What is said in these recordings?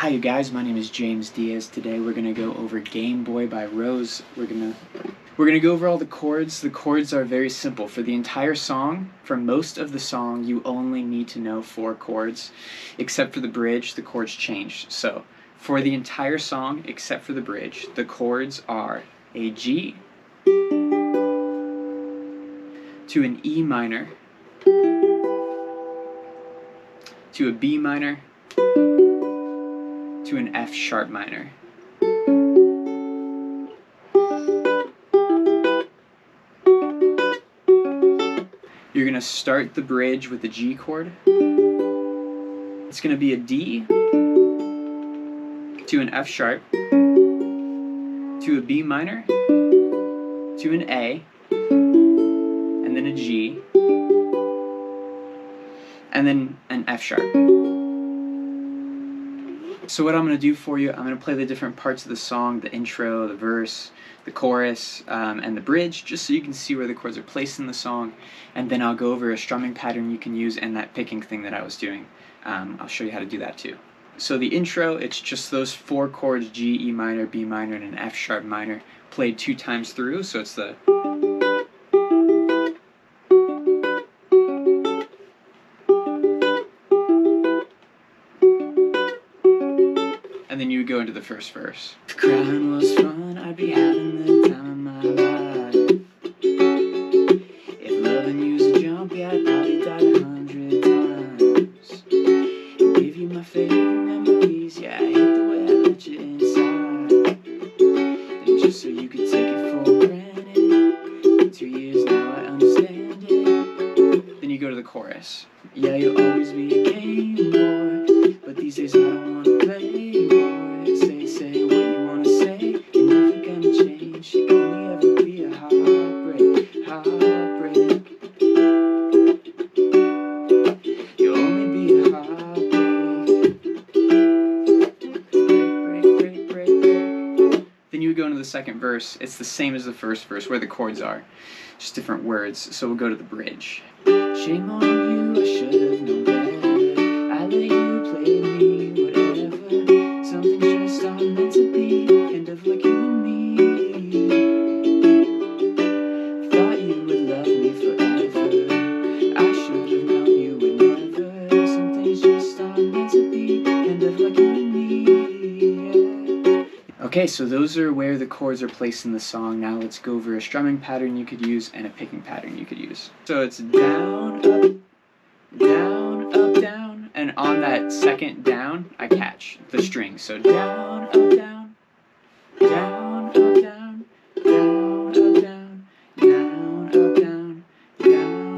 Hi you guys, my name is James Diaz. Today we're gonna go over Gameboy by Rosé. We're gonna go over all the chords. The chords are very simple. For the entire song, for most of the song, you only need to know 4 chords. Except for the bridge, the chords change. So, for the entire song, except for the bridge, the chords are a G to an E minor to a B minor to an F sharp minor. You're going to start the bridge with the G chord. It's going to be a D to an F sharp to a B minor to an A and then a G and then an F sharp. So what I'm going to do for you, I'm going to play the different parts of the song, the intro, the verse, the chorus, and the bridge, just so you can see where the chords are placed in the song, and then I'll go over a strumming pattern you can use and that picking thing that I was doing. I'll show you how to do that too. So the intro, it's just those 4 chords, G, E minor, B minor, and an F sharp minor, played 2 times through, so it's the... And then you would go into the first verse. If crying was fun, I'd be having the time of my life. If loving you's a jumpy, I'd probably die 100 times. And give you my favorite memories, yeah, I hate the way I let you inside. And just so you could take it for granted, in 2 years now I understand it. Then you go to the chorus. Yeah, you'll always be a game boy, but these days I don't want to play. Say what you wanna say. You're never gonna change. You'll only ever be a heartbreak, heartbreak. You'll only be a heartbreak. Break, break, break, break. Then you would go into the second verse. It's the same as the first verse, where the chords are, just different words. So we'll go to the bridge. Shame on you, I should have known better. I let you play me, whatever. Something just aren't meant to be, kind of like you and me. Thought you would love me forever. I should have known you would never. Some things just aren't meant to be, kind of like you and me. Okay, so those are where the chords are placed in the song. Now let's go over a strumming pattern you could use and a picking pattern you could use. So it's down, up, down, up, down, and on that second down, I catch the string. So down, up, down, down, up, down, down, up, down, down, up, down, down,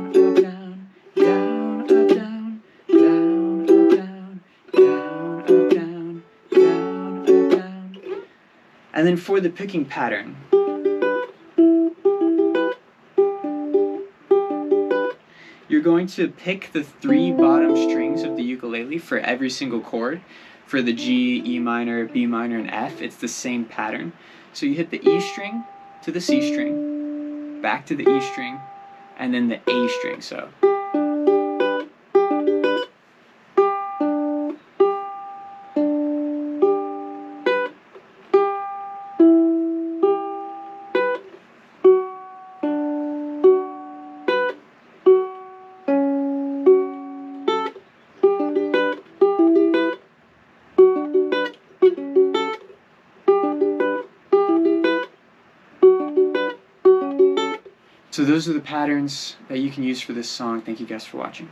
up, down, down, up, down, down, up, down, down, up, down, down, up, down. And then for the picking pattern, you're going to pick the 3 bottom strings of the ukulele for every single chord. For the G, E minor, B minor, and F, it's the same pattern. So you hit the E string to the C string, back to the E string, and then the A string. So. So those are the patterns that you can use for this song. Thank you guys for watching.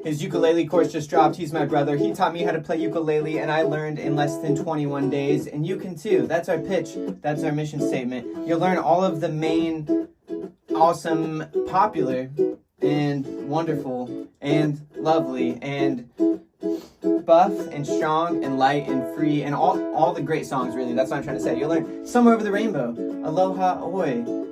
His ukulele course just dropped. He's my brother. He taught me how to play ukulele, and I learned in less than 21 days. And you can too. That's our pitch. That's our mission statement. You'll learn all of the main, awesome, popular, and wonderful, and lovely, and buff, and strong, and light, and free, and all the great songs, really. That's what I'm trying to say. You'll learn Somewhere Over the Rainbow, Aloha O'e,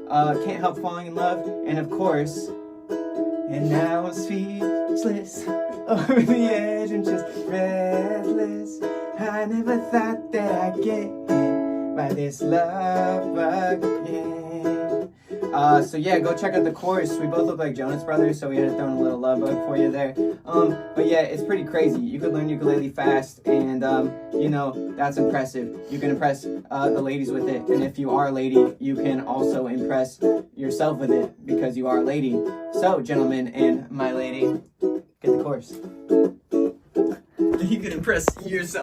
Can't Help Falling in Love, and of course, and now I'm speechless, over the edge and just breathless. I never thought that I'd get hit by this love again. So yeah, go check out the course. We both look like Jonas Brothers, so we had to throw in a little love bug for you there. But yeah, it's pretty crazy. You could learn ukulele fast, and you know, that's impressive. You can impress the ladies with it, and if you are a lady, you can also impress yourself with it because you are a lady. So, gentlemen and my lady, get the course. You can impress yourself.